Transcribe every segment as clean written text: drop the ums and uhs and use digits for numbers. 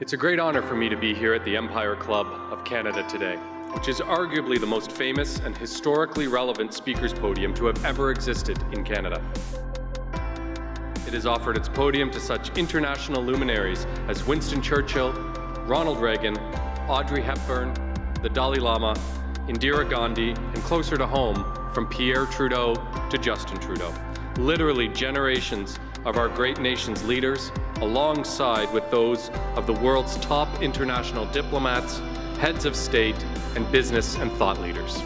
It's a great honor for me to be here at the Empire Club of Canada today, which is arguably the most famous and historically relevant speakers podium to have ever existed in Canada. It has offered its podium to such international luminaries as Winston Churchill, Ronald Reagan, Audrey Hepburn, the Dalai Lama, Indira Gandhi, and closer to home, from Pierre Trudeau to Justin Trudeau. Literally generations of our great nation's leaders, alongside with those of the world's top international diplomats, heads of state, and business and thought leaders.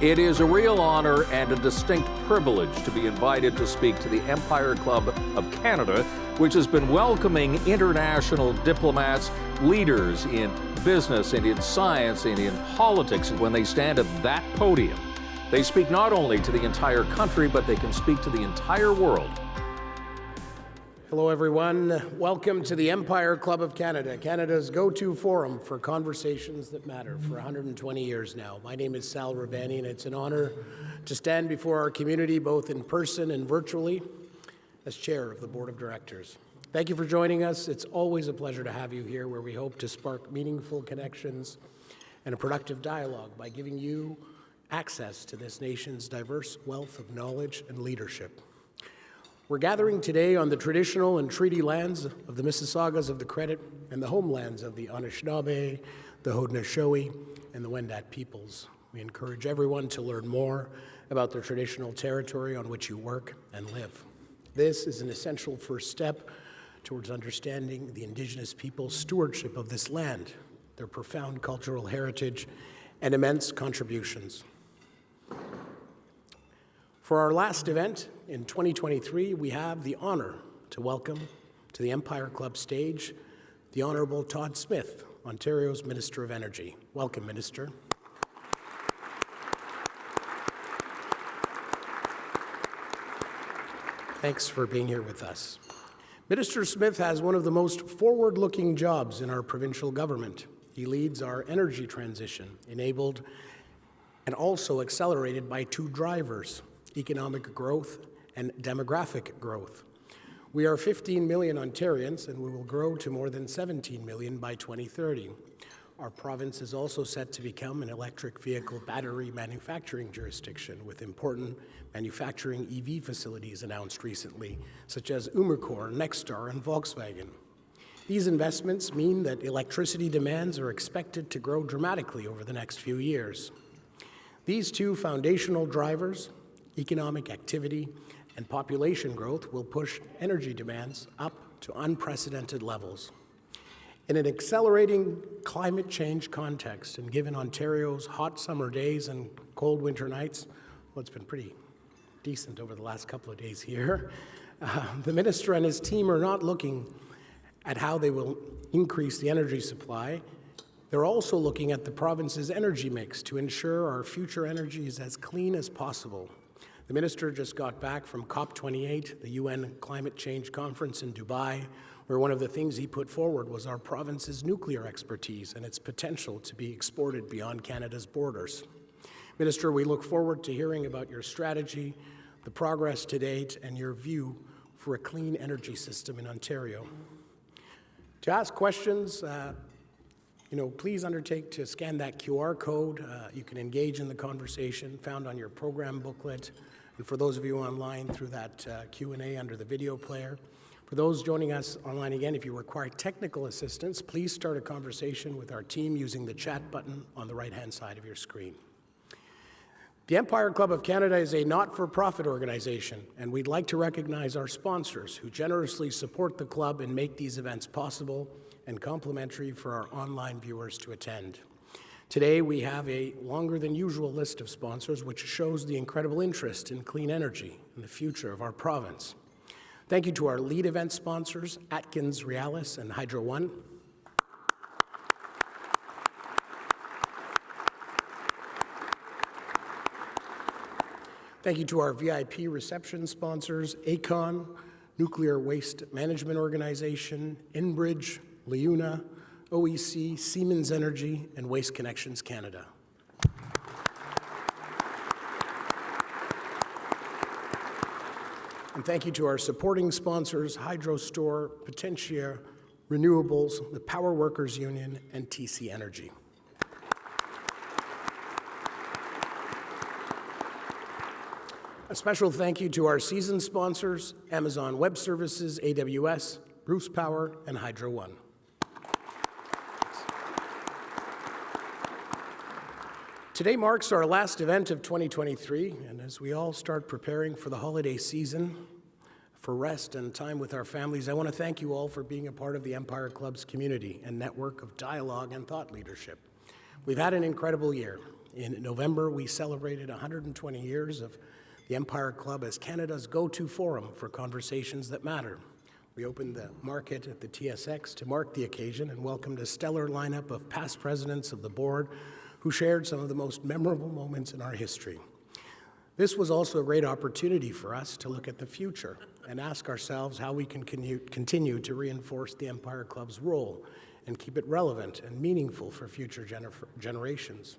It is a real honor and a distinct privilege to be invited to speak to the Empire Club of Canada, which has been welcoming international diplomats, leaders in business and in science and in politics. When they stand at that podium, they speak not only to the entire country, but they can speak to the entire world. Hello, everyone. Welcome to the Empire Club of Canada, Canada's go-to forum for conversations that matter for 120 years now. My name is Sal Rabani, and it's an honor to stand before our community, both in person and virtually, as chair of the board of directors. Thank you for joining us. It's always a pleasure to have you here, where we hope to spark meaningful connections and a productive dialogue by giving you access to this nation's diverse wealth of knowledge and leadership. We're gathering today on the traditional and treaty lands of the Mississaugas of the Credit and the homelands of the Anishinaabe, the Haudenosaunee, and the Wendat peoples. We encourage everyone to learn more about the traditional territory on which you work and live. This is an essential first step towards understanding the Indigenous people's stewardship of this land, their profound cultural heritage, and immense contributions. For our last event in 2023, we have the honor to welcome to the Empire Club stage the Honourable Todd Smith, Ontario's Minister of Energy. Welcome, Minister. Thanks for being here with us. Minister Smith has one of the most forward-looking jobs in our provincial government. He leads our energy transition, enabled and also accelerated by two drivers: economic growth and demographic growth. We are 15 million Ontarians, and we will grow to more than 17 million by 2030. Our province is also set to become an electric vehicle battery manufacturing jurisdiction, with important manufacturing EV facilities announced recently, such as Umicore, Nexstar, and Volkswagen. These investments mean that electricity demands are expected to grow dramatically over the next few years. These two foundational drivers, economic activity and population growth, will push energy demands up to unprecedented levels. In an accelerating climate change context, and given Ontario's hot summer days and cold winter nights, well, it's been pretty decent over the last couple of days here, the minister and his team are not looking at how they will increase the energy supply. They're also looking at the province's energy mix to ensure our future energy is as clean as possible. The minister just got back from COP28, the UN Climate Change Conference in Dubai, where one of the things he put forward was our province's nuclear expertise and its potential to be exported beyond Canada's borders. Minister, we look forward to hearing about your strategy, the progress to date, and your view for a clean energy system in Ontario. To ask questions, please undertake to scan that QR code. You can engage in the conversation found on your program booklet, and for those of you online, through that Q&A under the video player. For those joining us online again, if you require technical assistance, please start a conversation with our team using the chat button on the right-hand side of your screen. The Empire Club of Canada is a not-for-profit organization, and we'd like to recognize our sponsors who generously support the club and make these events possible and complimentary for our online viewers to attend. Today, we have a longer than usual list of sponsors, which shows the incredible interest in clean energy and the future of our province. Thank you to our lead event sponsors, Atkins Realis and Hydro One. Thank you to our VIP reception sponsors, ACON, Nuclear Waste Management Organization, Enbridge, Leuna, OEC, Siemens Energy, and Waste Connections Canada. And thank you to our supporting sponsors, Hydro Store, Potentia, Renewables, the Power Workers Union, and TC Energy. A special thank you to our season sponsors, Amazon Web Services, AWS, Bruce Power, and Hydro One. Today marks our last event of 2023, and as we all start preparing for the holiday season, for rest and time with our families, I want to thank you all for being a part of the Empire Club's community and network of dialogue and thought leadership. We've had an incredible year. In November, we celebrated 120 years of the Empire Club as Canada's go-to forum for conversations that matter. We opened the market at the TSX to mark the occasion and welcomed a stellar lineup of past presidents of the board who shared some of the most memorable moments in our history. This was also a great opportunity for us to look at the future and ask ourselves how we can continue to reinforce the Empire Club's role and keep it relevant and meaningful for future generations.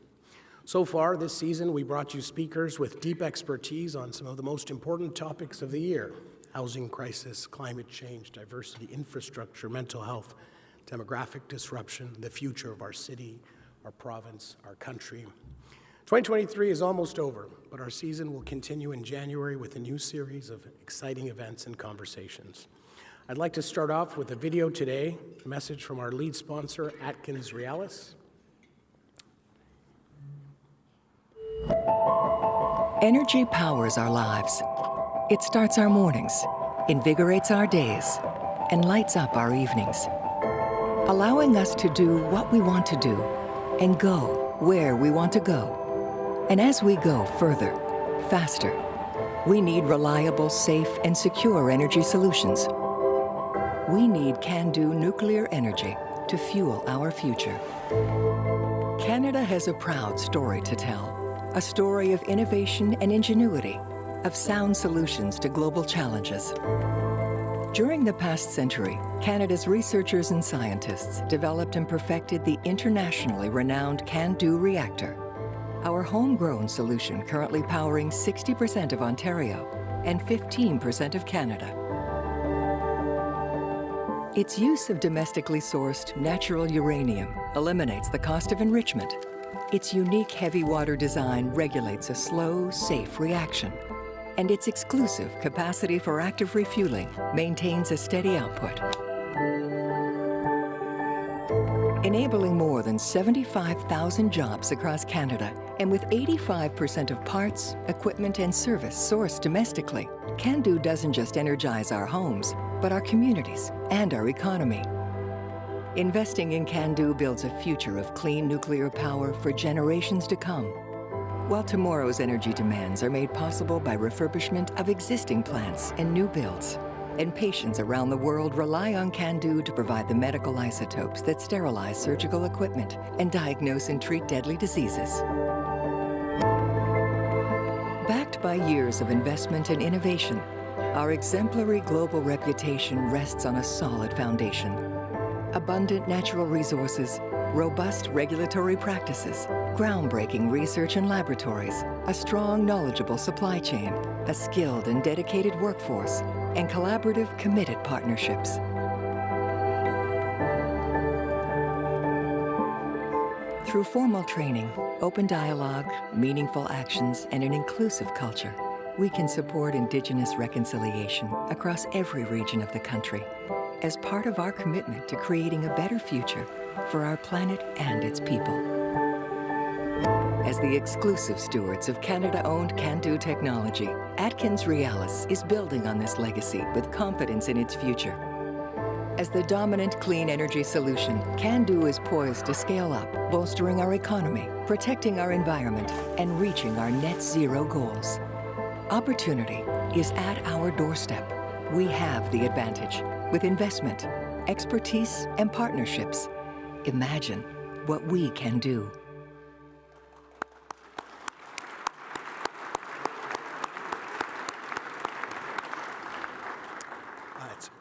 So far this season, we brought you speakers with deep expertise on some of the most important topics of the year: housing crisis, climate change, diversity, infrastructure, mental health, demographic disruption, the future of our city, our province, our country. 2023 is almost over, but our season will continue in January with a new series of exciting events and conversations. I'd like to start off with a video today, a message from our lead sponsor, Atkins Realis. Energy powers our lives. It starts our mornings, invigorates our days, and lights up our evenings, allowing us to do what we want to do and go where we want to go. And as we go further, faster, we need reliable, safe, and secure energy solutions. We need CANDO nuclear energy to fuel our future. Canada has a proud story to tell, a story of innovation and ingenuity, of sound solutions to global challenges. During the past century, Canada's researchers and scientists developed and perfected the internationally renowned CANDO reactor, our homegrown solution currently powering 60% of Ontario and 15% of Canada. Its use of domestically sourced natural uranium eliminates the cost of enrichment. Its unique heavy water design regulates a slow, safe reaction. And its exclusive capacity for active refueling maintains a steady output, enabling more than 75,000 jobs across Canada. And with 85% of parts, equipment, and service sourced domestically, CANDO doesn't just energize our homes, but our communities and our economy. Investing in CANDO builds a future of clean nuclear power for generations to come. While tomorrow's energy demands are made possible by refurbishment of existing plants and new builds, and patients around the world rely on CANDO to provide the medical isotopes that sterilize surgical equipment and diagnose and treat deadly diseases. Backed by years of investment and innovation, our exemplary global reputation rests on a solid foundation. Abundant natural resources, robust regulatory practices, groundbreaking research and laboratories, a strong, knowledgeable supply chain, a skilled and dedicated workforce, and collaborative, committed partnerships. Through formal training, open dialogue, meaningful actions, and an inclusive culture, we can support Indigenous reconciliation across every region of the country as part of our commitment to creating a better future for our planet and its people. As the exclusive stewards of Canada-owned CANDO technology, Atkins Realis is building on this legacy with confidence in its future. As the dominant clean energy solution, CANDO is poised to scale up, bolstering our economy, protecting our environment, and reaching our net zero goals. Opportunity is at our doorstep. We have the advantage with investment, expertise, and partnerships. Imagine what we can do.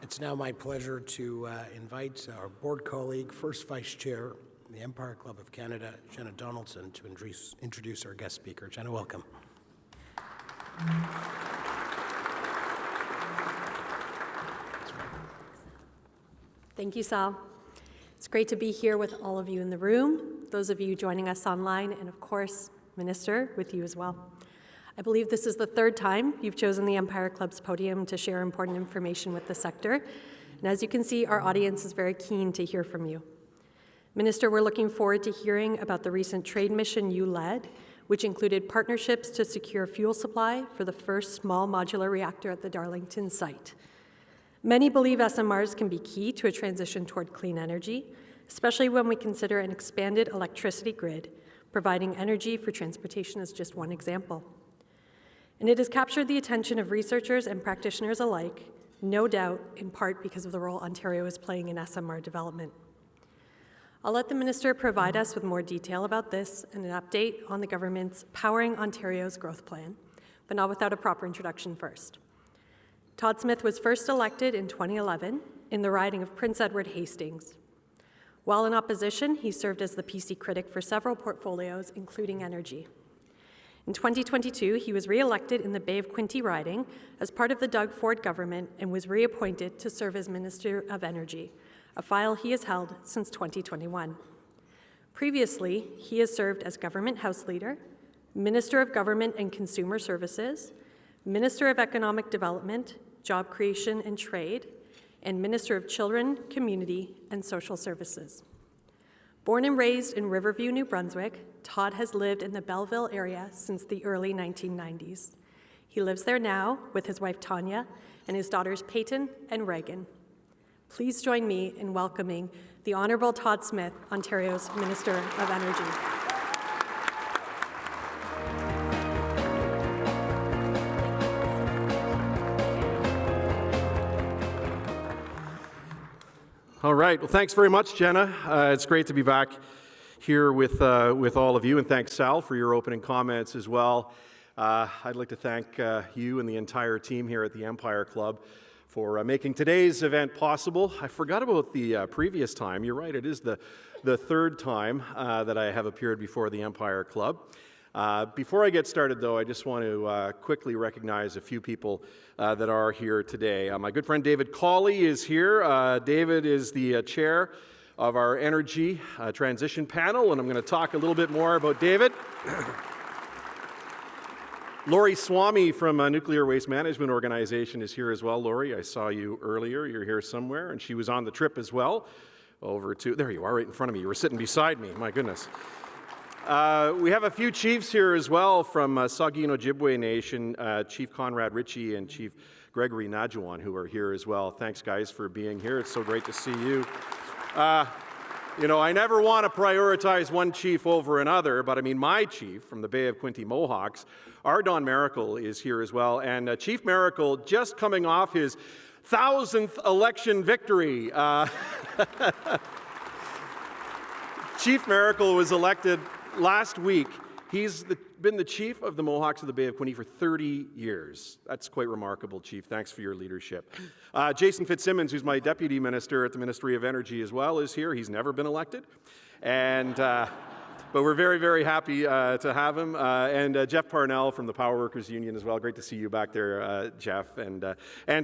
It's now my pleasure to invite our board colleague, first Vice Chair, the Empire Club of Canada, Jenna Donaldson, to introduce our guest speaker. Jenna, welcome. Thank you, Sal. It's great to be here with all of you in the room, those of you joining us online, and of course, Minister, with you as well. I believe this is the third time you've chosen the Empire Club's podium to share important information with the sector. And as you can see, our audience is very keen to hear from you. Minister, we're looking forward to hearing about the recent trade mission you led, which included partnerships to secure fuel supply for the first small modular reactor at the Darlington site. Many believe SMRs can be key to a transition toward clean energy, especially when we consider an expanded electricity grid, providing energy for transportation is just one example. And it has captured the attention of researchers and practitioners alike, no doubt in part because of the role Ontario is playing in SMR development. I'll let the Minister provide us with more detail about this and an update on the government's Powering Ontario's Growth Plan, but not without a proper introduction first. Todd Smith was first elected in 2011 in the riding of Prince Edward Hastings. While in opposition, he served as the PC critic for several portfolios, including energy. In 2022, he was re-elected in the Bay of Quinte riding as part of the Doug Ford government and was reappointed to serve as Minister of Energy, a file he has held since 2021. Previously, he has served as Government House Leader, Minister of Government and Consumer Services, Minister of Economic Development, Job Creation and Trade, and Minister of Children, Community, and Social Services. Born and raised in Riverview, New Brunswick, Todd has lived in the Belleville area since the early 1990s. He lives there now with his wife Tanya and his daughters Peyton and Reagan. Please join me in welcoming the Honourable Todd Smith, Ontario's Minister of Energy. All right. Well, thanks very much, Jenna. It's great to be back here with all of you, and thanks, Sal, for your opening comments as well. I'd like to thank you and the entire team here at the Empire Club for making today's event possible. I forgot about the previous time. You're right, it is the third time that I have appeared before the Empire Club. Before I get started, though, I just want to quickly recognize a few people that are here today. My good friend David Cawley is here. David is the chair of our Energy Transition Panel, and I'm going to talk a little bit more about David. Lori Swamy from Nuclear Waste Management Organization is here as well. Lori, I saw you earlier. You're here somewhere, and she was on the trip as well. There you are, right in front of me. You were sitting beside me. My goodness. We have a few chiefs here as well from Saugeen Ojibwe Nation, Chief Conrad Ritchie and Chief Gregory Najuan, who are here as well. Thanks, guys, for being here. It's so great to see you. You know, I never want to prioritize one chief over another, but I mean, my chief from the Bay of Quinte Mohawks, our Don Miracle, is here as well. And Chief Miracle, just coming off his 1,000th election victory. Chief Miracle was elected last week. He's been the chief of the Mohawks of the Bay of Quinte for 30 years. That's quite remarkable, Chief. Thanks for your leadership. Jason Fitzsimmons, who's my deputy minister at the Ministry of Energy as well, is here. He's never been elected. And, but we're very, very happy to have him. And Jeff Parnell from the Power Workers Union as well. Great to see you back there, Jeff, and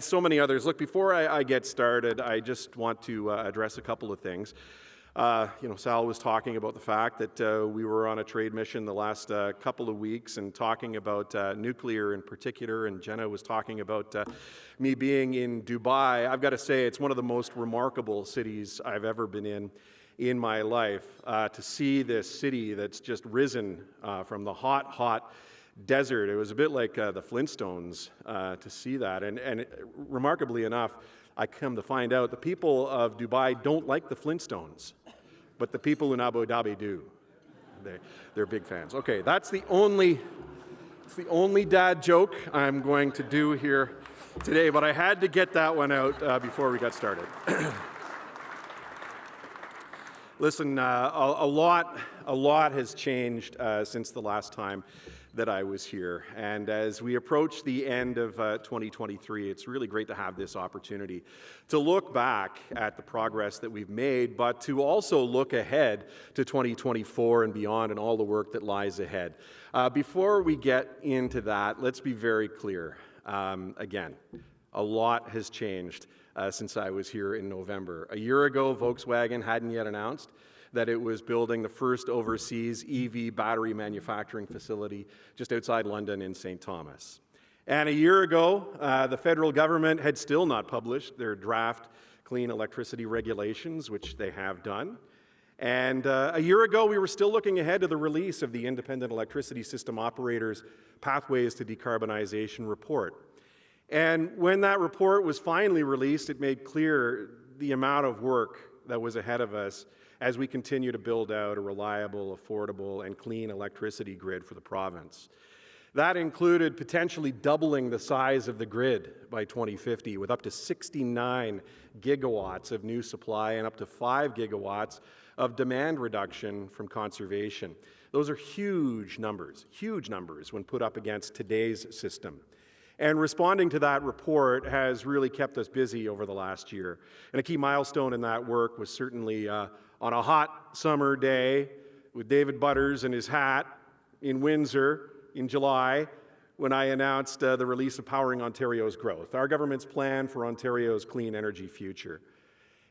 so many others. Look, before I get started, I just want to address a couple of things. You know, Sal was talking about the fact that we were on a trade mission the last couple of weeks and talking about nuclear in particular, and Jenna was talking about me being in Dubai. I've got to say, it's one of the most remarkable cities I've ever been in my life. To see this city that's just risen from the hot desert. It was a bit like the Flintstones to see that, and remarkably enough, I come to find out the people of Dubai don't like the Flintstones, but the people in Abu Dhabi do. They're big fans. Okay, that's the only dad joke I'm going to do here today, but I had to get that one out before we got started. Listen, a lot has changed since the last time that I was here. And as we approach the end of 2023, it's really great to have this opportunity to look back at the progress that we've made, but to also look ahead to 2024 and beyond and all the work that lies ahead. Before we get into that, let's be very clear. Again, a lot has changed since I was here in November. A year ago, Volkswagen hadn't yet announced that it was building the first overseas EV battery manufacturing facility just outside London in St. Thomas. And a year ago, the federal government had still not published their draft clean electricity regulations, which they have done. And a year ago, we were still looking ahead to the release of the Independent Electricity System Operators' Pathways to Decarbonization report. And when that report was finally released, it made clear the amount of work that was ahead of us as we continue to build out a reliable, affordable, and clean electricity grid for the province. That included potentially doubling the size of the grid by 2050 with up to 69 gigawatts of new supply and up to 5 gigawatts of demand reduction from conservation. Those are huge numbers when put up against today's system. And responding to that report has really kept us busy over the last year. And a key milestone in that work was certainly on a hot summer day with David Butters and his hat in Windsor in July, when I announced the release of Powering Ontario's Growth, our government's plan for Ontario's clean energy future.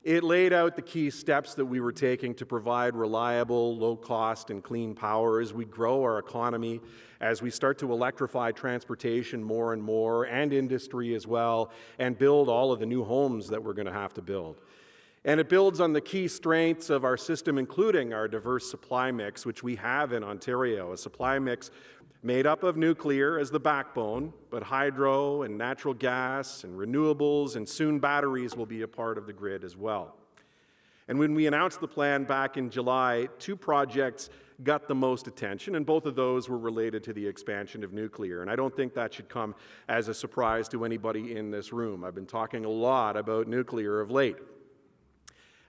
It laid out the key steps that we were taking to provide reliable, low-cost, and clean power as we grow our economy, as we start to electrify transportation more and more, and industry as well, and build all of the new homes that we're going to have to build. And it builds on the key strengths of our system, including our diverse supply mix, which we have in Ontario, a supply mix made up of nuclear as the backbone, but hydro and natural gas and renewables and soon batteries will be a part of the grid as well. And when we announced the plan back in July, 2 projects got the most attention, and both of those were related to the expansion of nuclear. And I don't think that should come as a surprise to anybody in this room. I've been talking a lot about nuclear of late.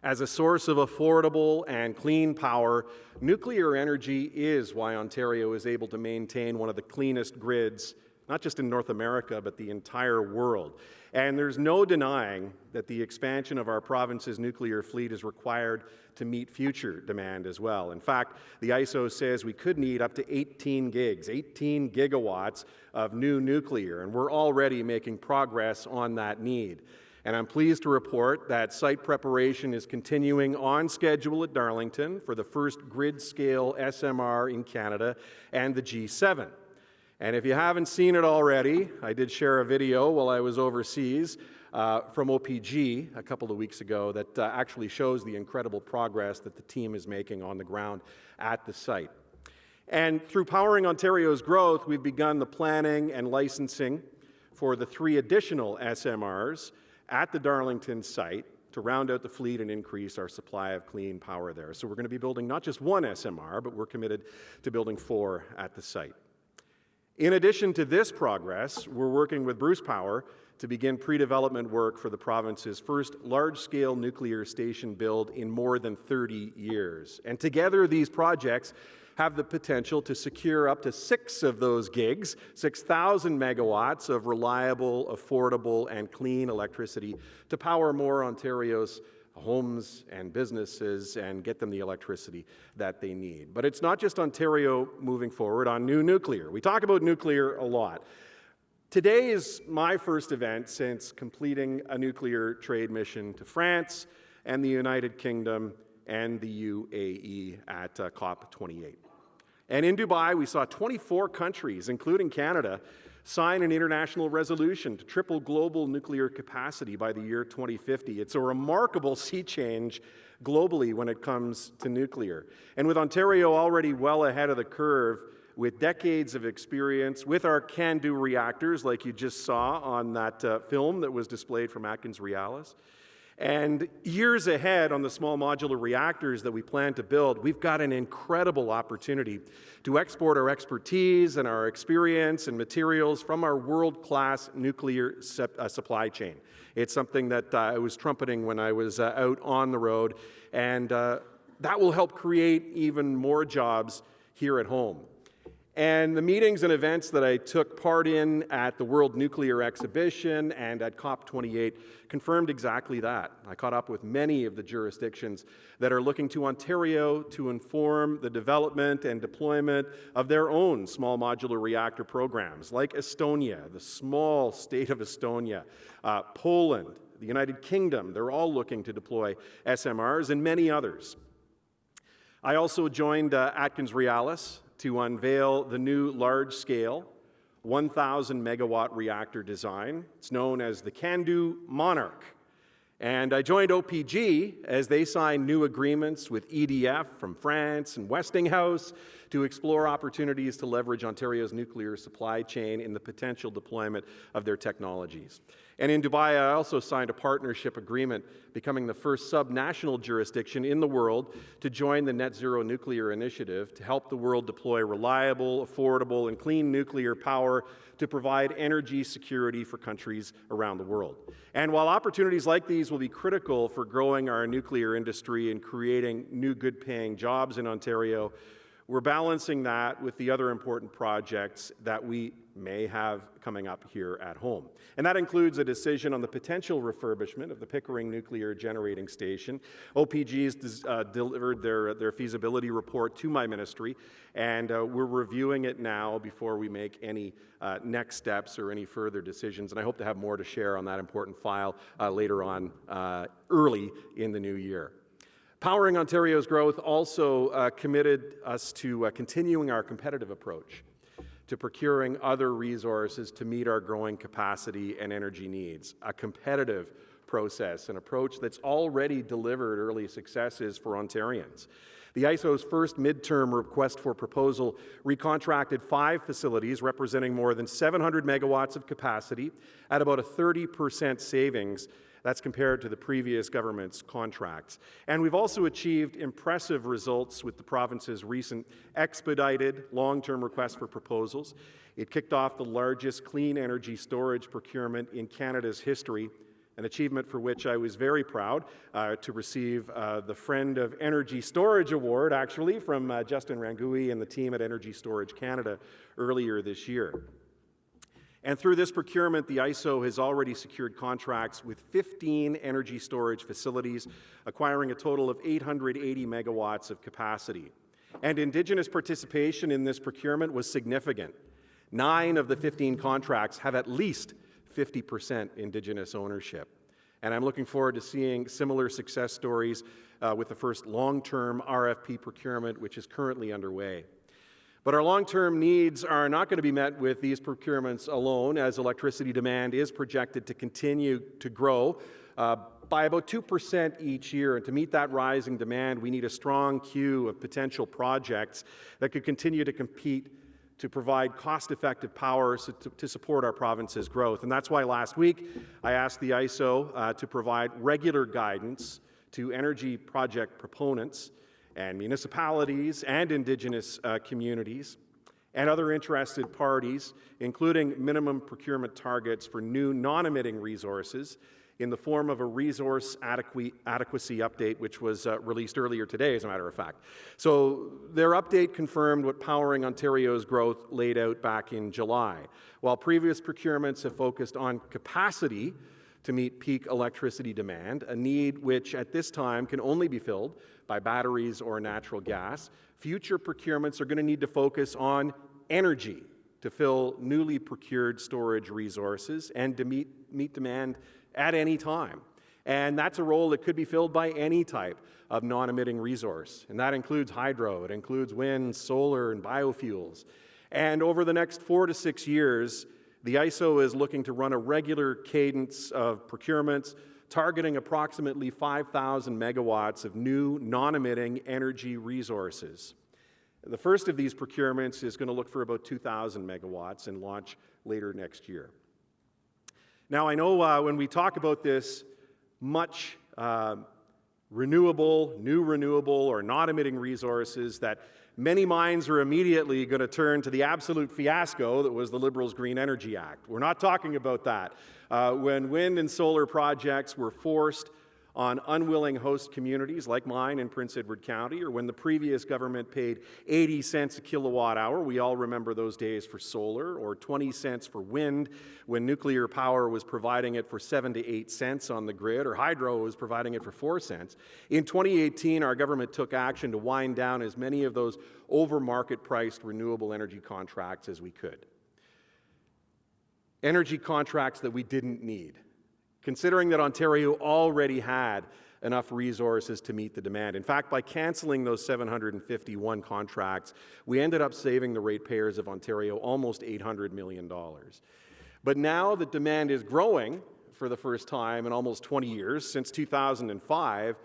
As a source of affordable and clean power, nuclear energy is why Ontario is able to maintain one of the cleanest grids, not just in North America, but the entire world. And there's no denying that the expansion of our province's nuclear fleet is required to meet future demand as well. In fact, the ISO says we could need up to 18 gigawatts of new nuclear, and we're already making progress on that need. And I'm pleased to report that site preparation is continuing on schedule at Darlington for the first grid-scale SMR in Canada and the G7. And if you haven't seen it already, I did share a video while I was overseas from OPG a couple of weeks ago that actually shows the incredible progress that the team is making on the ground at the site. And through Powering Ontario's Growth, we've begun the planning and licensing for the 3 additional SMRs at the Darlington site to round out the fleet and increase our supply of clean power there. So we're going to be building not just 1 SMR, but we're committed to building 4 at the site. In addition to this progress, we're working with Bruce Power to begin pre-development work for the province's first large-scale nuclear station build in more than 30 years. And together, these projects have the potential to secure up to 6 of those gigs, 6,000 megawatts of reliable, affordable, and clean electricity to power more Ontario's homes and businesses and get them the electricity that they need. But it's not just Ontario moving forward on new nuclear. We talk about nuclear a lot. Today is my first event since completing a nuclear trade mission to France and the United Kingdom and the UAE at COP28. And in Dubai, we saw 24 countries, including Canada, sign an international resolution to triple global nuclear capacity by the year 2050. It's a remarkable sea change globally when it comes to nuclear. And with Ontario already well ahead of the curve, with decades of experience with our CANDU reactors, like you just saw on that film that was displayed from Atkins-Realis, and years ahead on the small modular reactors that we plan to build, we've got an incredible opportunity to export our expertise and our experience and materials from our world-class nuclear supply chain. It's something that I was trumpeting when I was out on the road, and that will help create even more jobs here at home. And the meetings and events that I took part in at the World Nuclear Exhibition and at COP28 confirmed exactly that. I caught up with many of the jurisdictions that are looking to Ontario to inform the development and deployment of their own small modular reactor programs, like Estonia, the small state of Estonia, Poland, the United Kingdom, they're all looking to deploy SMRs, and many others. I also joined AtkinsRéalis to unveil the new large-scale 1,000 megawatt reactor design. It's known as the CANDU Monarch. And I joined OPG as they signed new agreements with EDF from France and Westinghouse to explore opportunities to leverage Ontario's nuclear supply chain in the potential deployment of their technologies. And in Dubai, I also signed a partnership agreement, becoming the first sub-national jurisdiction in the world to join the Net Zero Nuclear Initiative to help the world deploy reliable, affordable, and clean nuclear power to provide energy security for countries around the world. And while opportunities like these will be critical for growing our nuclear industry and creating new good-paying jobs in Ontario, we're balancing that with the other important projects that we may have coming up here at home. And that includes a decision on the potential refurbishment of the Pickering Nuclear Generating Station. OPG has delivered their feasibility report to my ministry, and we're reviewing it now before we make any next steps or any further decisions. And I hope to have more to share on that important file later on early in the new year. Powering Ontario's growth also committed us to continuing our competitive approach to procuring other resources to meet our growing capacity and energy needs. A competitive process, an approach that's already delivered early successes for Ontarians. The ISO's first midterm request for proposal recontracted 5 facilities representing more than 700 megawatts of capacity at about a 30% savings. That's compared to the previous government's contracts. And we've also achieved impressive results with the province's recent expedited long-term request for proposals. It kicked off the largest clean energy storage procurement in Canada's history, an achievement for which I was very proud to receive the Friend of Energy Storage Award, actually, from Justin Rangui and the team at Energy Storage Canada earlier this year. And through this procurement, the ISO has already secured contracts with 15 energy storage facilities, acquiring a total of 880 megawatts of capacity. And Indigenous participation in this procurement was significant. 9 of the 15 contracts have at least 50% Indigenous ownership. And I'm looking forward to seeing similar success stories with the first long-term RFP procurement, which is currently underway. But our long-term needs are not going to be met with these procurements alone, as electricity demand is projected to continue to grow by about 2% each year. And to meet that rising demand, we need a strong queue of potential projects that could continue to compete to provide cost-effective power to support our province's growth. And that's why last week I asked the ISO to provide regular guidance to energy project proponents and municipalities and Indigenous communities and other interested parties, including minimum procurement targets for new non-emitting resources in the form of a resource adequacy update, which was released earlier today, as a matter of fact. So their update confirmed what Powering Ontario's growth laid out back in July. While previous procurements have focused on capacity to meet peak electricity demand, a need which at this time can only be filled by batteries or natural gas, future procurements are going to need to focus on energy to fill newly procured storage resources and to meet demand at any time. And that's a role that could be filled by any type of non-emitting resource. And that includes hydro, it includes wind, solar, and biofuels. And over the next 4 to 6 years, the ISO is looking to run a regular cadence of procurements targeting approximately 5,000 megawatts of new non-emitting energy resources. The first of these procurements is going to look for about 2,000 megawatts and launch later next year. Now, I know when we talk about this much renewable, new renewable, or non-emitting resources, that many minds are immediately going to turn to the absolute fiasco that was the Liberals' Green Energy Act. We're not talking about that. When wind and solar projects were forced on unwilling host communities like mine in Prince Edward County, or when the previous government paid 80 cents a kilowatt hour, we all remember those days, for solar, or 20 cents for wind when nuclear power was providing it for 7 to 8 cents on the grid, or hydro was providing it for 4 cents. In 2018, our government took action to wind down as many of those over-market priced renewable energy contracts as we could. Energy contracts that we didn't need, considering that Ontario already had enough resources to meet the demand. In fact, by cancelling those 751 contracts, we ended up saving the ratepayers of Ontario almost $800 million. But now that demand is growing for the first time in almost 20 years, since 2005,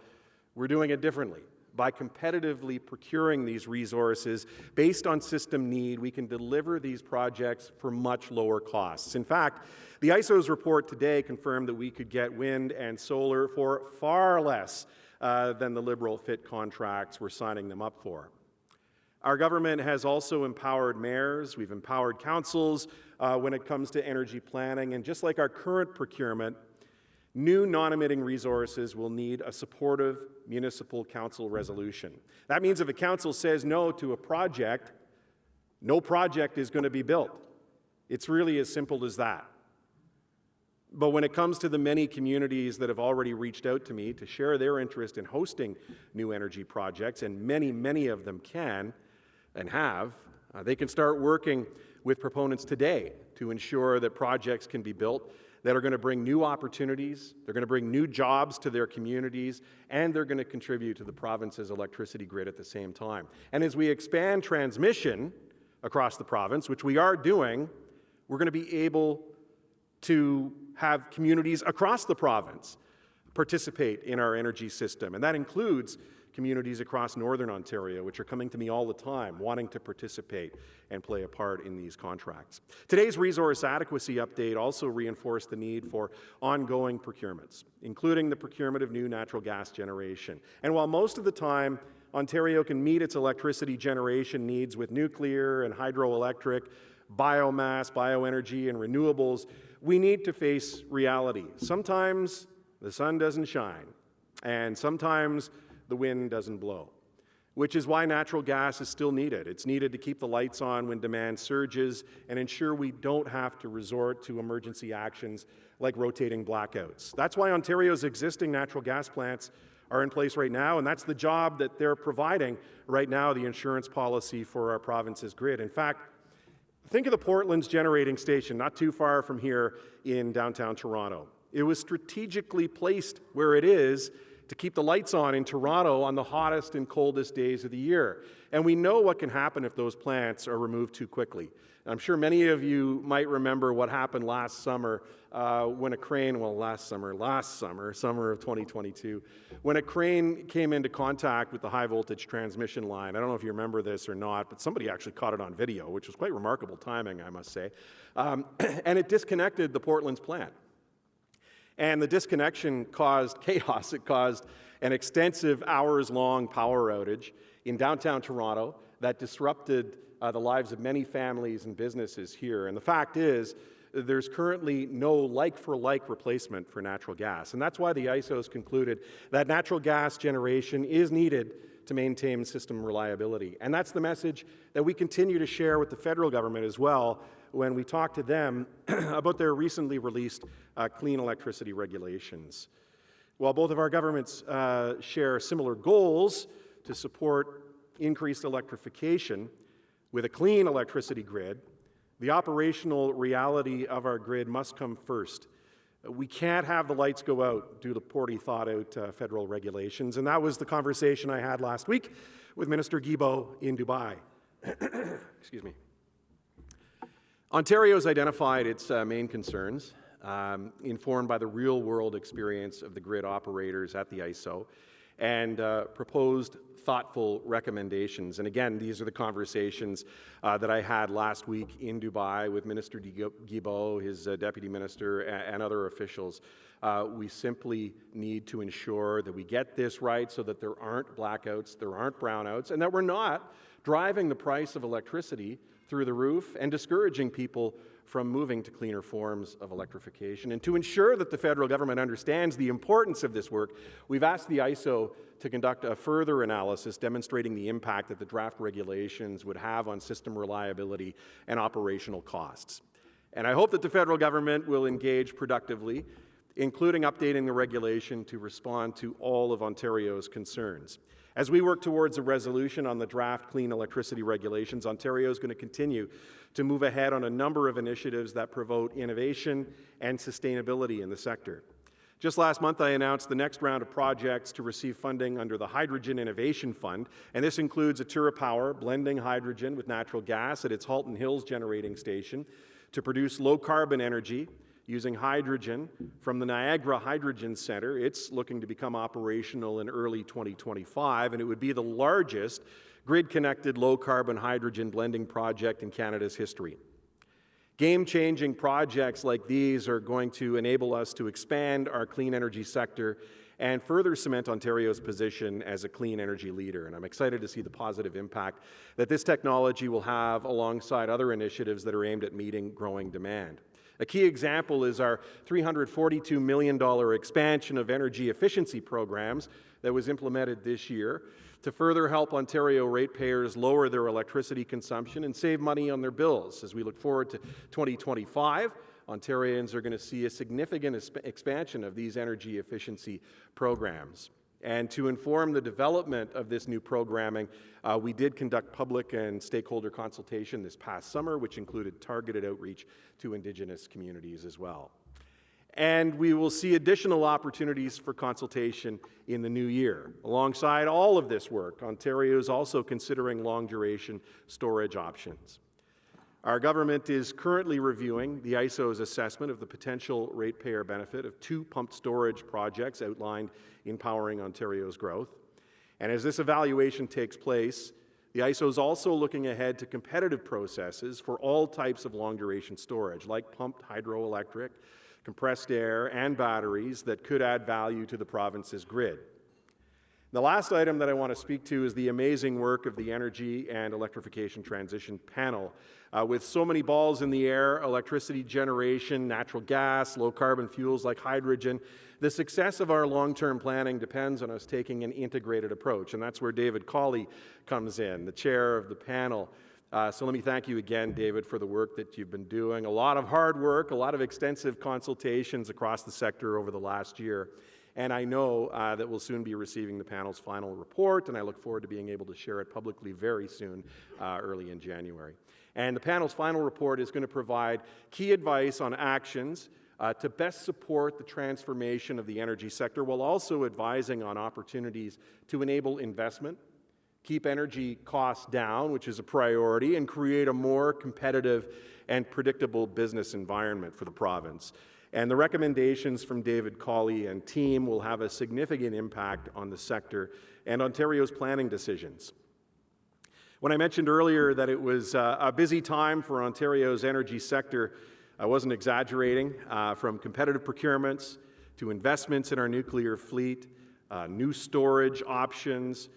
we're doing it differently. By competitively procuring these resources based on system need, we can deliver these projects for much lower costs. In fact, the ISO's report today confirmed that we could get wind and solar for far less than the liberal fit contracts we're signing them up for. Our government has also empowered mayors, we've empowered councils when it comes to energy planning, and just like our current procurement, new non-emitting resources will need a supportive municipal council resolution. That means if a council says no to a project, no project is going to be built. It's really as simple as that. But when it comes to the many communities that have already reached out to me to share their interest in hosting new energy projects, and many of them can and have, they can start working with proponents today to ensure that projects can be built that are going to bring new opportunities, they're going to bring new jobs to their communities, and they're going to contribute to the province's electricity grid at the same time. And as we expand transmission across the province, which we are doing, we're going to be able to have communities across the province participate in our energy system. And that includes communities across Northern Ontario, which are coming to me all the time, wanting to participate and play a part in these contracts. Today's resource adequacy update also reinforced the need for ongoing procurements, including the procurement of new natural gas generation. And while most of the time Ontario can meet its electricity generation needs with nuclear and hydroelectric, biomass, bioenergy, and renewables, we need to face reality. Sometimes the sun doesn't shine, and sometimes the wind doesn't blow, which is why natural gas is still needed. It's needed to keep the lights on when demand surges and ensure we don't have to resort to emergency actions like rotating blackouts. That's why Ontario's existing natural gas plants are in place right now, and that's the job that they're providing right now, the insurance policy for our province's grid. In fact, think of the Portland's generating station, not too far from here in downtown Toronto. It was strategically placed where it is to keep the lights on in Toronto on the hottest and coldest days of the year. And we know what can happen if those plants are removed too quickly. I'm sure many of you might remember what happened last summer when a crane, summer of 2022, when a crane came into contact with the high voltage transmission line. I don't know if you remember this or not, but somebody actually caught it on video, which was quite remarkable timing, I must say. And it disconnected the Portland's plant. And the disconnection caused chaos. It caused an extensive hours-long power outage in downtown Toronto that disrupted the lives of many families and businesses here. And the fact is, there's currently no like-for-like replacement for natural gas. And that's why the ISO's concluded that natural gas generation is needed to maintain system reliability. And that's the message that we continue to share with the federal government as well when we talk to them about their recently released clean electricity regulations. While both of our governments share similar goals to support increased electrification with a clean electricity grid, the operational reality of our grid must come first. We can't have the lights go out due to poorly thought out federal regulations, and that was the conversation I had last week with Minister Guilbeault in Dubai. Excuse me. Ontario's identified its main concerns, informed by the real-world experience of the grid operators at the ISO, and proposed thoughtful recommendations. And again, these are the conversations that I had last week in Dubai with Minister Guilbeault, his deputy minister, and other officials. We simply need to ensure that we get this right so that there aren't blackouts, there aren't brownouts, and that we're not driving the price of electricity through the roof and discouraging people from moving to cleaner forms of electrification. And to ensure that the federal government understands the importance of this work, we've asked the ISO to conduct a further analysis demonstrating the impact that the draft regulations would have on system reliability and operational costs. And I hope that the federal government will engage productively, including updating the regulation to respond to all of Ontario's concerns. As we work towards a resolution on the draft clean electricity regulations, Ontario is going to continue to move ahead on a number of initiatives that promote innovation and sustainability in the sector. Just last month, I announced the next round of projects to receive funding under the Hydrogen Innovation Fund, and this includes Atura Power blending hydrogen with natural gas at its Halton Hills generating station to produce low-carbon energy using hydrogen from the Niagara Hydrogen Centre. It's looking to become operational in early 2025, and it would be the largest grid-connected low-carbon hydrogen blending project in Canada's history. Game-changing projects like these are going to enable us to expand our clean energy sector and further cement Ontario's position as a clean energy leader. And I'm excited to see the positive impact that this technology will have alongside other initiatives that are aimed at meeting growing demand. A key example is our $342 million expansion of energy efficiency programs that was implemented this year to further help Ontario ratepayers lower their electricity consumption and save money on their bills. As we look forward to 2025, Ontarians are going to see a significant expansion of these energy efficiency programs. And to inform the development of this new programming, we did conduct public and stakeholder consultation this past summer, which included targeted outreach to Indigenous communities as well. And we will see additional opportunities for consultation in the new year. Alongside all of this work, Ontario is also considering long-duration storage options. Our government is currently reviewing the ISO's assessment of the potential ratepayer benefit of 2 pumped storage projects outlined in Powering Ontario's Growth. And as this evaluation takes place, the ISO is also looking ahead to competitive processes for all types of long-duration storage, like pumped hydroelectric, compressed air, and batteries that could add value to the province's grid. The last item that I want to speak to is the amazing work of the Energy and Electrification Transition Panel. With so many balls in the air, electricity generation, natural gas, low-carbon fuels like hydrogen, the success of our long-term planning depends on us taking an integrated approach, and that's where David Cawley comes in, the chair of the panel. So let me thank you again, David, for the work that you've been doing. A lot of hard work, a lot of extensive consultations across the sector over the last year. And I know that we'll soon be receiving the panel's final report, and I look forward to being able to share it publicly very soon, early in January. And the panel's final report is going to provide key advice on actions to best support the transformation of the energy sector, while also advising on opportunities to enable investment, keep energy costs down, which is a priority, and create a more competitive and predictable business environment for the province. And the recommendations from David Cawley and team will have a significant impact on the sector and Ontario's planning decisions. When I mentioned earlier that it was a busy time for Ontario's energy sector, I wasn't exaggerating. From competitive procurements to investments in our nuclear fleet, new storage options,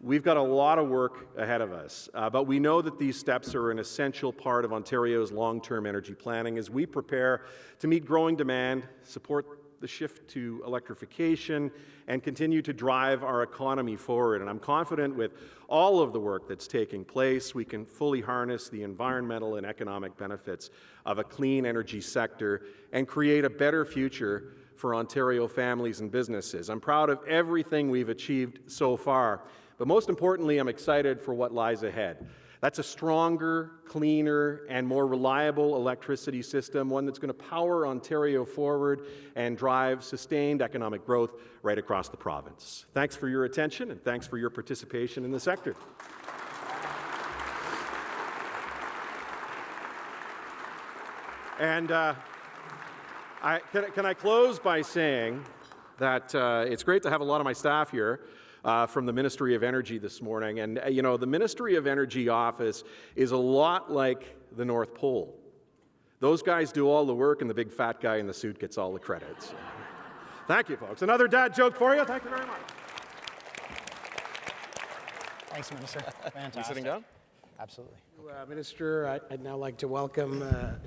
we've got a lot of work ahead of us, but we know that these steps are an essential part of Ontario's long-term energy planning as we prepare to meet growing demand, support the shift to electrification, and continue to drive our economy forward. And I'm confident with all of the work that's taking place, we can fully harness the environmental and economic benefits of a clean energy sector and create a better future for Ontario families and businesses. I'm proud of everything we've achieved so far. But most importantly, I'm excited for what lies ahead. That's a stronger, cleaner, and more reliable electricity system, one that's going to power Ontario forward and drive sustained economic growth right across the province. Thanks for your attention, and thanks for your participation in the sector. And can I close by saying that it's great to have a lot of my staff here from the Ministry of Energy this morning. And, you know, the Ministry of Energy office is a lot like the North Pole. Those guys do all the work, and the big fat guy in the suit gets all the credit. So, thank you, folks. Another dad joke for you. Thank you very much. Thanks, Minister. Fantastic. You sitting down? Absolutely. Minister, I'd now like to welcome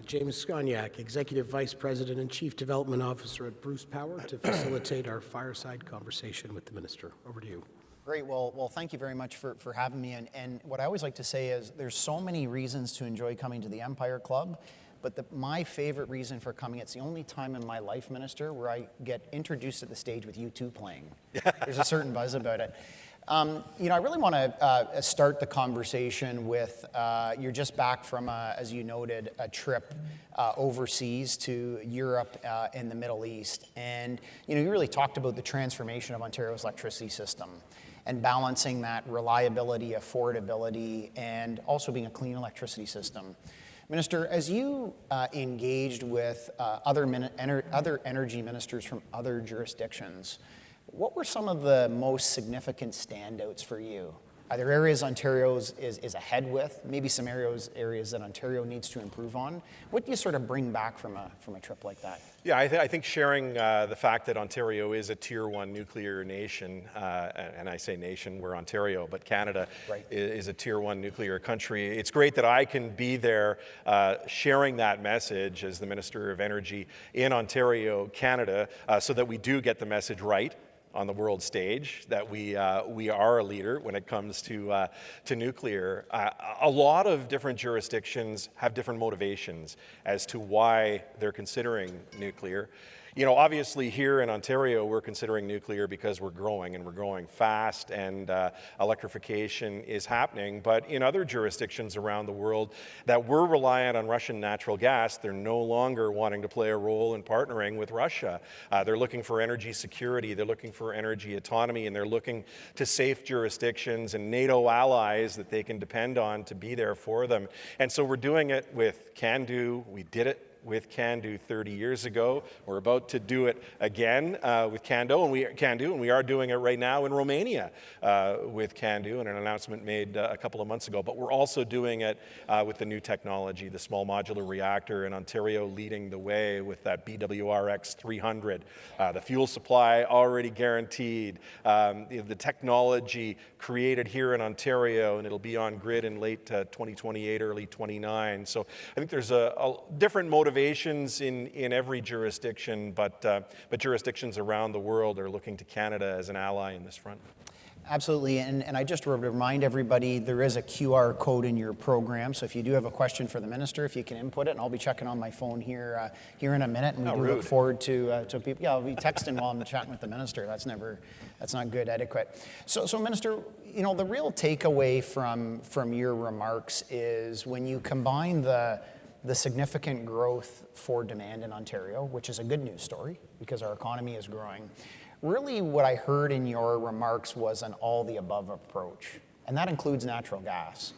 James Skoniak, Executive Vice President and Chief Development Officer at Bruce Power, to facilitate our fireside conversation with the Minister. Over to you. Great. Well, thank you very much for having me. And what I always like to say is there's so many reasons to enjoy coming to the Empire Club, but my favorite reason for coming, it's the only time in my life, Minister, where I get introduced at the stage with U2 playing. There's a certain buzz about it. I really want to start the conversation with, you're just back from, as you noted, a trip overseas to Europe and the Middle East. And, you really talked about the transformation of Ontario's electricity system and balancing that reliability, affordability, and also being a clean electricity system. Minister, as you engaged with other energy ministers from other jurisdictions, what were some of the most significant standouts for you? Are there areas Ontario is ahead with? Maybe some areas that Ontario needs to improve on? What do you sort of bring back from a trip like that? Yeah, I think sharing the fact that Ontario is a Tier 1 nuclear nation, and I say nation, we're Ontario, but Canada is a Tier 1 nuclear country. It's great that I can be there sharing that message as the Minister of Energy in Ontario, Canada, so that we do get the message right on the world stage, that we are a leader when it comes to nuclear. A lot of different jurisdictions have different motivations as to why they're considering nuclear. Obviously here in Ontario, we're considering nuclear because we're growing, and we're growing fast, and electrification is happening. But in other jurisdictions around the world that were reliant on Russian natural gas, they're no longer wanting to play a role in partnering with Russia. They're looking for energy security, they're looking for energy autonomy, and they're looking to safe jurisdictions and NATO allies that they can depend on to be there for them. And so we're doing it with CANDU. We did it with CANDU 30 years ago. We're about to do it again with CANDU, and we are doing it right now in Romania with CANDU, and an announcement made a couple of months ago. But we're also doing it with the new technology, the small modular reactor, in Ontario leading the way with that BWRX 300. The fuel supply already guaranteed, the technology created here in Ontario, and it'll be on grid in late 2028, early 29. So I think there's a different motivations in every jurisdiction, but jurisdictions around the world are looking to Canada as an ally in this front. Absolutely, and I just would remind everybody there is a QR code in your program, so if you do have a question for the minister, if you can input it, and I'll be checking on my phone here in a minute, and we do look forward to people. Yeah, I'll be texting while I'm chatting with the minister. That's not good etiquette. So Minister, the real takeaway from your remarks is when you combine the significant growth for demand in Ontario, which is a good news story because our economy is growing. Really what I heard in your remarks was an all-the-above approach, and that includes natural gas.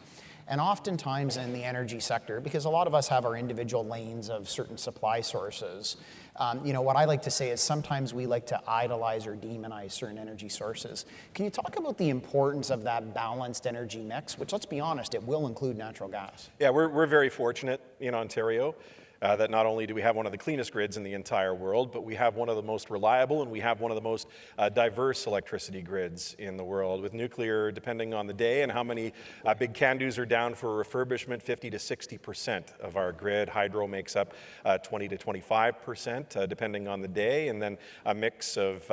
And oftentimes in the energy sector, because a lot of us have our individual lanes of certain supply sources, what I like to say is sometimes we like to idolize or demonize certain energy sources. Can you talk about the importance of that balanced energy mix, which, let's be honest, it will include natural gas? Yeah, we're very fortunate in Ontario that not only do we have one of the cleanest grids in the entire world, but we have one of the most reliable, and we have one of the most diverse electricity grids in the world. With nuclear, depending on the day and how many big CANDUs are down for refurbishment, 50 to 60% of our grid. Hydro makes up 20 to 25%, depending on the day, and then a mix of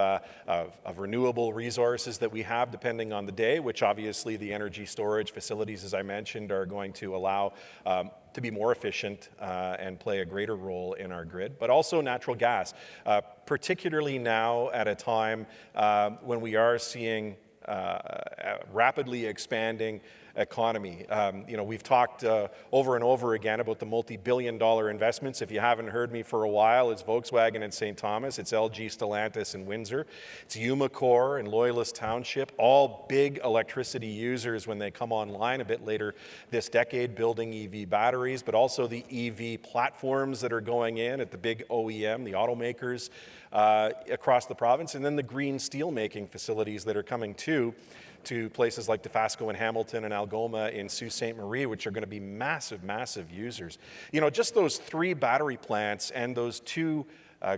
renewable resources that we have depending on the day, which obviously the energy storage facilities, as I mentioned, are going to allow to be more efficient and play a greater role in our grid, but also natural gas, particularly now at a time when we are seeing a rapidly expanding economy. We've talked over and over again about the multi-billion-dollar investments. If you haven't heard me for a while, it's Volkswagen in St. Thomas, it's LG Stellantis in Windsor, it's Umicore in Loyalist Township, all big electricity users when they come online a bit later this decade, building EV batteries, but also the EV platforms that are going in at the big OEM, the automakers across the province, and then the green steel making facilities that are coming to places like Dofasco and Hamilton and Algoma in Sault Ste. Marie, which are going to be massive, massive users. Just those 3 battery plants and those 2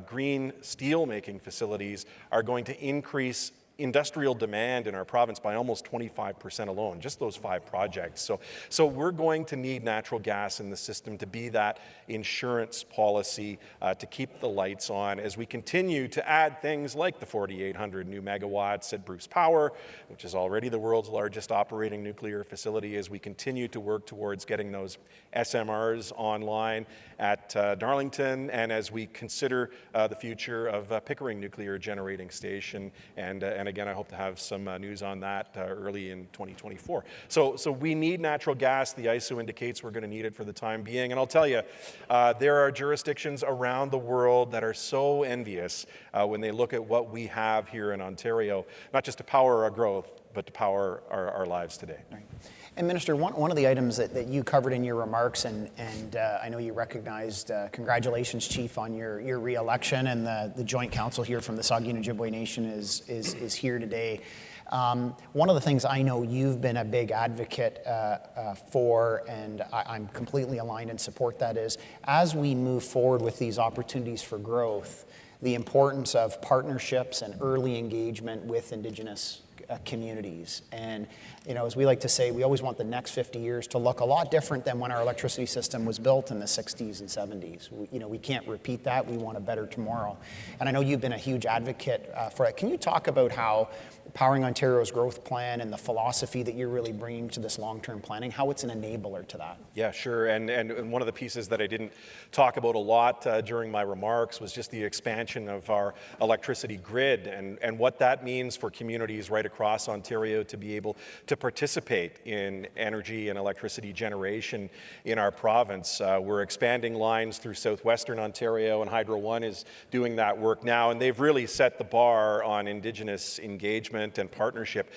green steel making facilities are going to increase industrial demand in our province by almost 25% alone, just those 5 projects. So we're going to need natural gas in the system to be that insurance policy to keep the lights on as we continue to add things like the 4,800 new megawatts at Bruce Power, which is already the world's largest operating nuclear facility, as we continue to work towards getting those SMRs online at Darlington, and as we consider the future of Pickering Nuclear Generating Station and and again, I hope to have some news on that early in 2024. So we need natural gas. The ISO indicates we're going to need it for the time being. And I'll tell you, there are jurisdictions around the world that are so envious when they look at what we have here in Ontario, not just to power our growth, but to power our lives today. Right. And Minister, one of the items that you covered in your remarks, and I know you recognized, congratulations, Chief, on your re-election, and the Joint Council here from the Saugeen Ojibwe Nation is here today. One of the things I know you've been a big advocate for, and I'm completely aligned and support that, is as we move forward with these opportunities for growth, the importance of partnerships and early engagement with Indigenous communities. And, you know, as we like to say, we always want the next 50 years to look a lot different than when our electricity system was built in the 60s and 70s. We can't repeat that. We want a better tomorrow. And I know you've been a huge advocate for it. Can you talk about how Powering Ontario's growth plan and the philosophy that you're really bringing to this long-term planning, how it's an enabler to that? Yeah, sure. And one of the pieces that I didn't talk about a lot during my remarks was just the expansion of our electricity grid and what that means for communities right across Ontario to be able to participate in energy and electricity generation in our province. We're expanding lines through southwestern Ontario, and Hydro One is doing that work now, and they've really set the bar on Indigenous engagement and partnership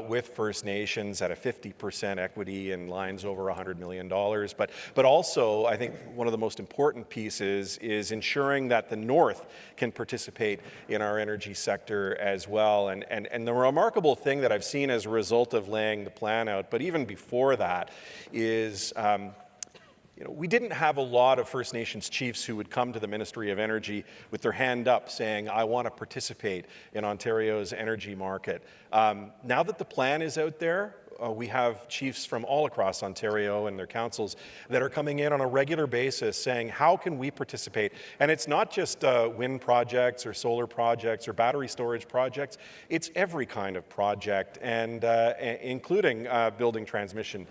with First Nations at a 50% equity in lines over $100 million. But also, I think one of the most important pieces is ensuring that the North can participate in our energy sector as well. And the remarkable thing that I've seen as a result of laying the plan out, but even before that, is we didn't have a lot of First Nations chiefs who would come to the Ministry of Energy with their hand up saying, I want to participate in Ontario's energy market. Now that the plan is out there, we have chiefs from all across Ontario and their councils that are coming in on a regular basis saying, how can we participate? And it's not just wind projects or solar projects or battery storage projects. It's every kind of project, and including building transmission.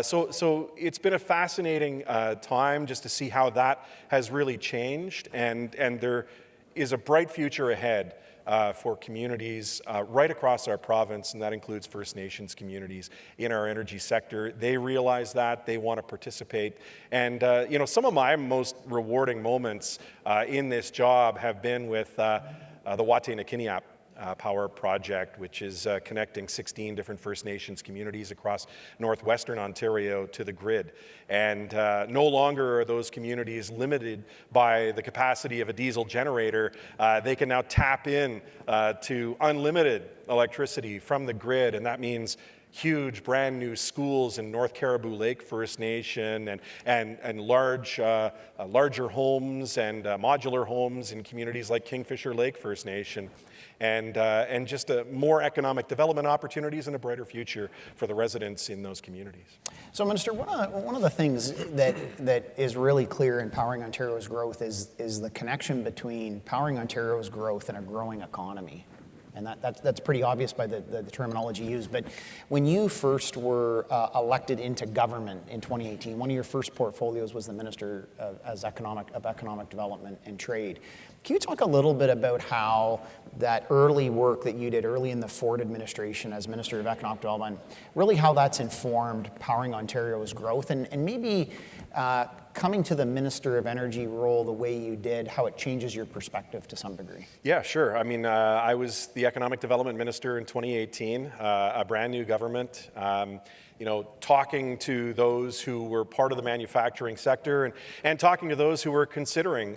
So it's been a fascinating time just to see how that has really changed, and there is a bright future ahead for communities right across our province, and that includes First Nations communities in our energy sector. They realize that, they want to participate. And some of my most rewarding moments in this job have been with the Wataynikaneyap power project, which is connecting 16 different First Nations communities across northwestern Ontario to the grid. And no longer are those communities limited by the capacity of a diesel generator. They can now tap in to unlimited electricity from the grid, and that means huge brand new schools in North Caribou Lake First Nation and larger homes and modular homes in communities like Kingfisher Lake First Nation, and just more economic development opportunities and a brighter future for the residents in those communities. So, Minister, one of the things that is really clear in Powering Ontario's growth is the connection between Powering Ontario's growth and a growing economy. And that's pretty obvious by the terminology used. But when you first were elected into government in 2018, one of your first portfolios was the Minister of Economic Development and Trade. Can you talk a little bit about how that early work that you did early in the Ford administration as Minister of Economic Development, really how that's informed Powering Ontario's growth, and maybe coming to the Minister of Energy role the way you did, how it changes your perspective to some degree? Yeah, sure. I mean, I was the Economic Development Minister in 2018, a brand new government. Talking to those who were part of the manufacturing sector and talking to those who were considering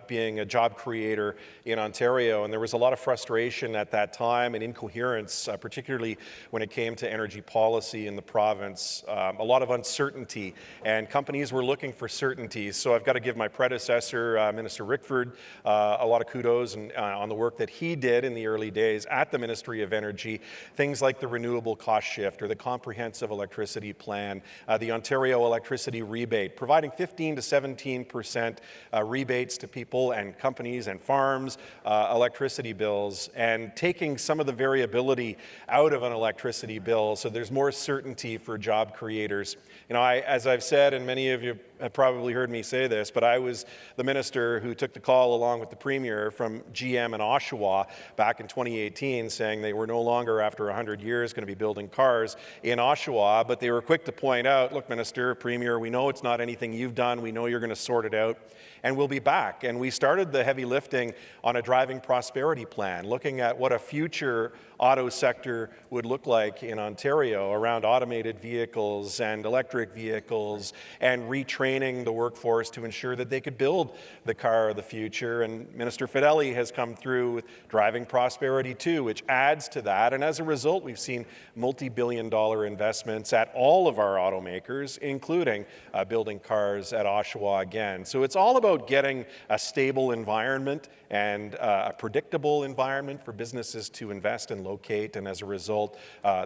being a job creator in Ontario. And there was a lot of frustration at that time and incoherence, particularly when it came to energy policy in the province. A lot of uncertainty, and companies were looking for certainty. So I've got to give my predecessor, Minister Rickford, a lot of kudos on the work that he did in the early days at the Ministry of Energy. Things like the renewable cost shift or the comprehensive electricity plan, the Ontario electricity rebate, providing 15 to 17% rebates to people and companies and farms, electricity bills, and taking some of the variability out of an electricity bill so there's more certainty for job creators. As I've said, and many of you have probably heard me say this, but I was the minister who took the call along with the Premier from GM in Oshawa back in 2018 saying they were no longer, after 100 years, going to be building cars in Oshawa, but they were quick to point out, look, Minister, Premier, we know it's not anything you've done, we know you're going to sort it out, and we'll be back. And we started the heavy lifting on a driving prosperity plan, looking at what a future auto sector would look like in Ontario around automated vehicles and electric vehicles and retraining the workforce to ensure that they could build the car of the future. And Minister Fedeli has come through with Driving Prosperity 2, which adds to that. And as a result, we've seen multi-billion-dollar investments at all of our automakers, including building cars at Oshawa again. So it's all about getting a stable environment and a predictable environment for businesses to invest and locate, and as a result,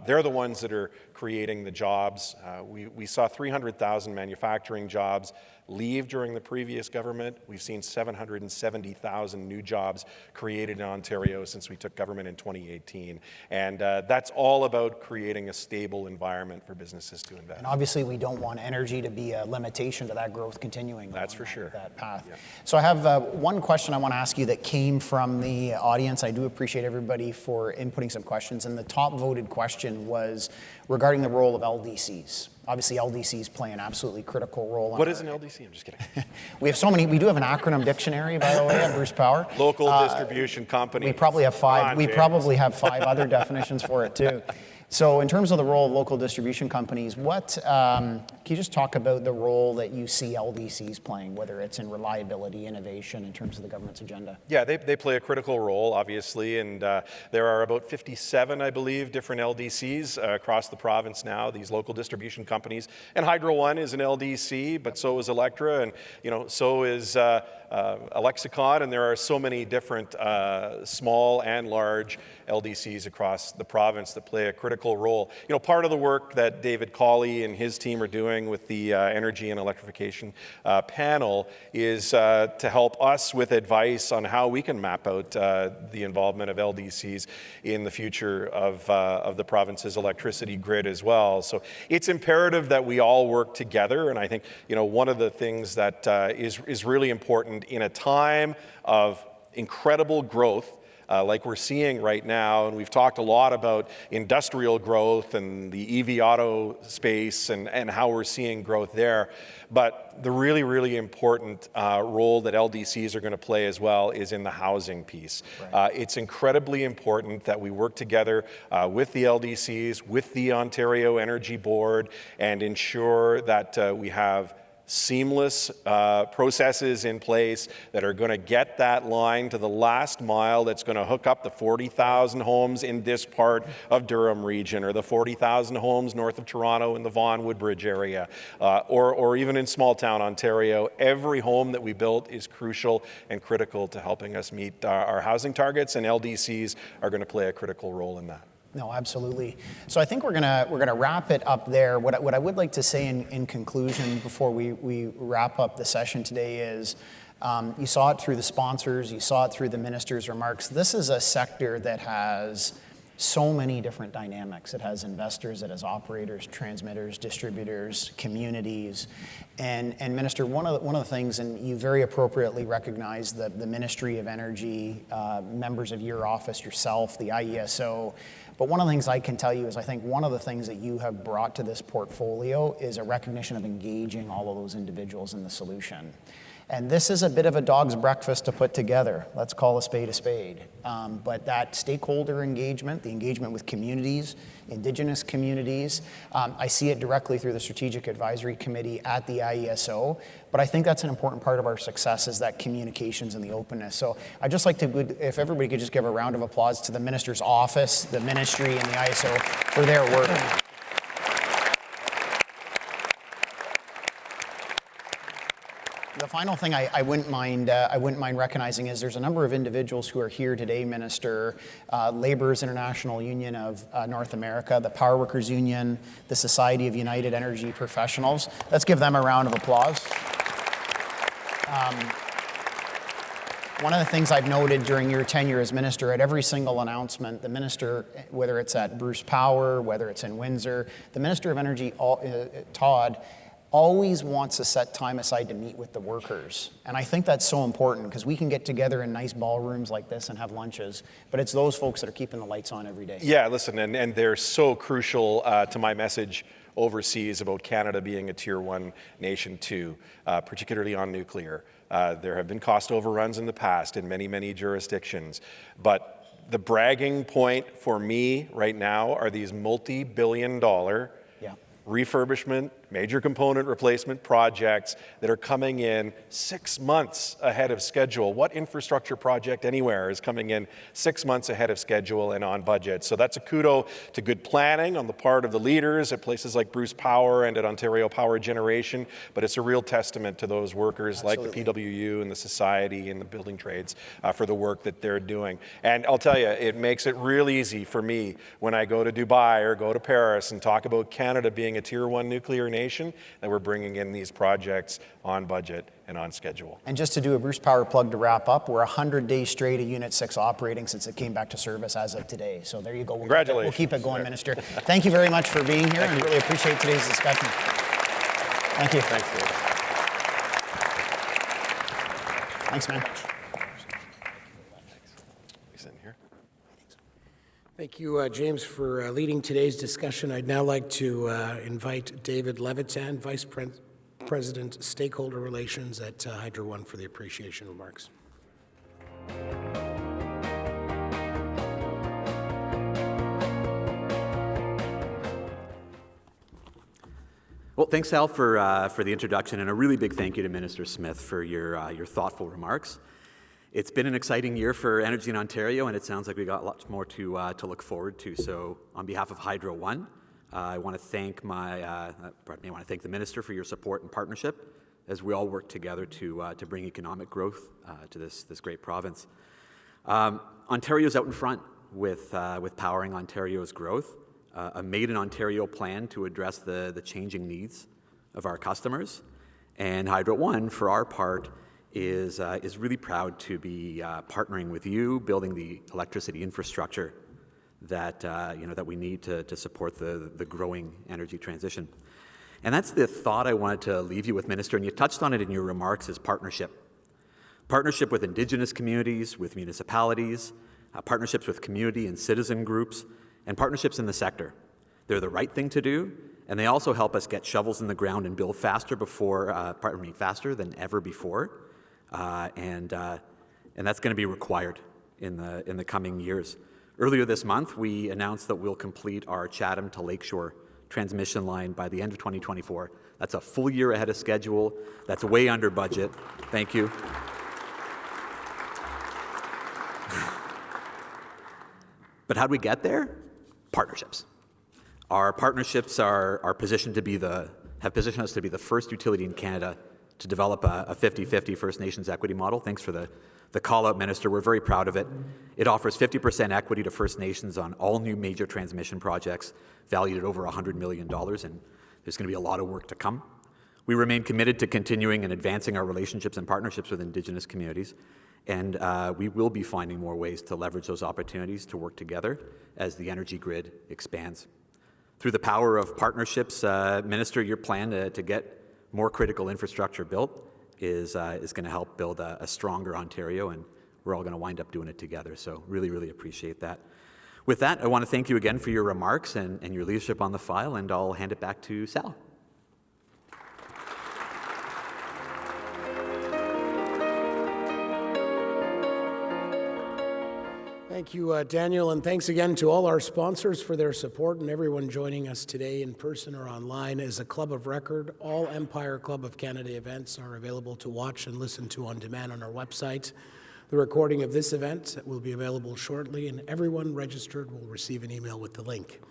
they're the ones that are creating the jobs. We saw 300,000 manufacturing jobs leave during the previous government. We've seen 770,000 new jobs created in Ontario since we took government in 2018. And that's all about creating a stable environment for businesses to invest. And obviously we don't want energy to be a limitation to that growth continuing. That's for sure. That path. Yeah. So I have one question I want to ask you that came from the audience. I do appreciate everybody for inputting some questions. And the top voted question was regarding the role of LDCs. Obviously, LDCs play an absolutely critical role. What is an LDC? I'm just kidding. We have so many. We do have an acronym dictionary, by the way, at Bruce Power. Local distribution company. We probably have five. We probably have 5 other definitions for it too. So in terms of the role of local distribution companies, what can you just talk about the role that you see LDCs playing, whether it's in reliability, innovation, in terms of the government's agenda? Yeah, they play a critical role, obviously, and there are about 57, I believe, different LDCs across the province now, these local distribution companies. And Hydro One is an LDC, but so is Electra, and so is Alexicon, and there are so many different small and large LDCs across the province that play a critical role. Part of the work that David Cawley and his team are doing with the Energy and Electrification panel is to help us with advice on how we can map out the involvement of LDCs in the future of the province's electricity grid as well. So it's imperative that we all work together, and I think one of the things that is really important in a time of incredible growth like we're seeing right now, and we've talked a lot about industrial growth and the EV auto space and how we're seeing growth there. But the really, really important role that LDCs are going to play as well is in the housing piece. Right. It's incredibly important that we work together with the LDCs, with the Ontario Energy Board, and ensure that we have seamless processes in place that are going to get that line to the last mile, that's going to hook up the 40,000 homes in this part of Durham region, or the 40,000 homes north of Toronto in the Vaughan Woodbridge area, or even in small town Ontario. Every home that we build is crucial and critical to helping us meet our housing targets, and LDCs are going to play a critical role in that. No, absolutely. So I think we're gonna wrap it up there. What I would like to say in conclusion before we wrap up the session today is, you saw it through the sponsors, you saw it through the minister's remarks. This is a sector that has so many different dynamics. It has investors, it has operators, transmitters, distributors, communities. And Minister, one of the things, and you very appropriately recognize the Ministry of Energy, members of your office, yourself, the IESO, but one of the things I can tell you is I think one of the things that you have brought to this portfolio is a recognition of engaging all of those individuals in the solution. And this is a bit of a dog's breakfast to put together. Let's call a spade a spade. But that stakeholder engagement, the engagement with communities, Indigenous communities, I see it directly through the Strategic Advisory Committee at the IESO. But I think that's an important part of our success, is that communications and the openness. So I'd just like to, if everybody could just give a round of applause to the Minister's office, the Ministry, and the IESO for their work. The final thing I wouldn't mind recognizing is there's a number of individuals who are here today, Minister. Labor's International Union of North America, the Power Workers Union, the Society of United Energy Professionals. Let's give them a round of applause. One of the things I've noted during your tenure as minister, at every single announcement, the minister, whether it's at Bruce Power, whether it's in Windsor, the Minister of Energy, Todd, always wants to set time aside to meet with the workers. And I think that's so important because we can get together in nice ballrooms like this and have lunches, but it's those folks that are keeping the lights on every day. Yeah, listen, and they're so crucial to my message overseas about Canada being a Tier 1 nation too, particularly on nuclear. There have been cost overruns in the past in many, many jurisdictions, but the bragging point for me right now are these multi-billion-dollar refurbishment, major component replacement projects that are coming in 6 months ahead of schedule. What infrastructure project anywhere is coming in 6 months ahead of schedule and on budget? So that's a kudo to good planning on the part of the leaders at places like Bruce Power and at Ontario Power Generation, but it's a real testament to those workers like the PWU and the society and the building trades for the work that they're doing. And I'll tell you, it makes it real easy for me when I go to Dubai or go to Paris and talk about Canada being a Tier 1 nuclear nation, that we're bringing in these projects on budget and on schedule. And just to do a Bruce Power plug to wrap up, we're 100 days straight of Unit 6 operating since it came back to service as of today. So there you go. Congratulations. We'll keep it going, Minister. Thank you very much for being here and really appreciate today's discussion. Thank you. Thanks, Dave. Thanks, man. Thank you, James, for leading today's discussion. I'd now like to invite David Levitan, Vice President, Stakeholder Relations at Hydro One, for the appreciation remarks. Well, thanks, Al, for the introduction, and a really big thank you to Minister Smith for your thoughtful remarks. It's been an exciting year for energy in Ontario, and it sounds like we got lots more to look forward to. So, on behalf of Hydro One, I want to thank the Minister for your support and partnership as we all work together to bring economic growth to this great province. Ontario's out in front with powering Ontario's growth, a Made in Ontario plan to address the changing needs of our customers, and Hydro One, for our part, is really proud to be partnering with you, building the electricity infrastructure that we need to support the growing energy transition. And that's the thought I wanted to leave you with, Minister, and you touched on it in your remarks, is partnership. Partnership with Indigenous communities, with municipalities, partnerships with community and citizen groups, and partnerships in the sector. They're the right thing to do, and they also help us get shovels in the ground and build faster than ever before. And that's going to be required in the coming years. Earlier this month, we announced that we'll complete our Chatham to Lakeshore transmission line by the end of 2024. That's a full year ahead of schedule. That's way under budget. Thank you. But how'd we get there? Partnerships. Our partnerships have positioned us to be the first utility in Canada to develop a 50-50 First Nations equity model. Thanks for the call-out, Minister. We're very proud of it. It offers 50% equity to First Nations on all new major transmission projects valued at over $100 million, and there's going to be a lot of work to come. We remain committed to continuing and advancing our relationships and partnerships with Indigenous communities, and we will be finding more ways to leverage those opportunities to work together as the energy grid expands. Through the power of partnerships, Minister, your plan to get more critical infrastructure built is going to help build a stronger Ontario, and we're all going to wind up doing it together. So really, really appreciate that. With that, I want to thank you again for your remarks and your leadership on the file, and I'll hand it back to Sal. Thank you, Daniel, and thanks again to all our sponsors for their support and everyone joining us today in person or online. As a club of record, all Empire Club of Canada events are available to watch and listen to on demand on our website. The recording of this event will be available shortly, and everyone registered will receive an email with the link.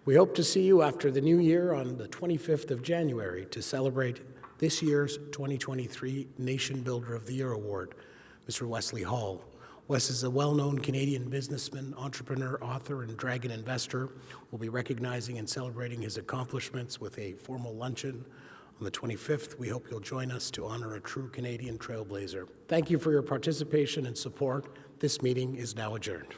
We hope to see you after the new year on the 25th of January to celebrate this year's 2023 Nation Builder of the Year Award, Mr. Wesley Hall. Wes is a well-known Canadian businessman, entrepreneur, author, and dragon investor. We'll be recognizing and celebrating his accomplishments with a formal luncheon on the 25th. We hope you'll join us to honor a true Canadian trailblazer. Thank you for your participation and support. This meeting is now adjourned.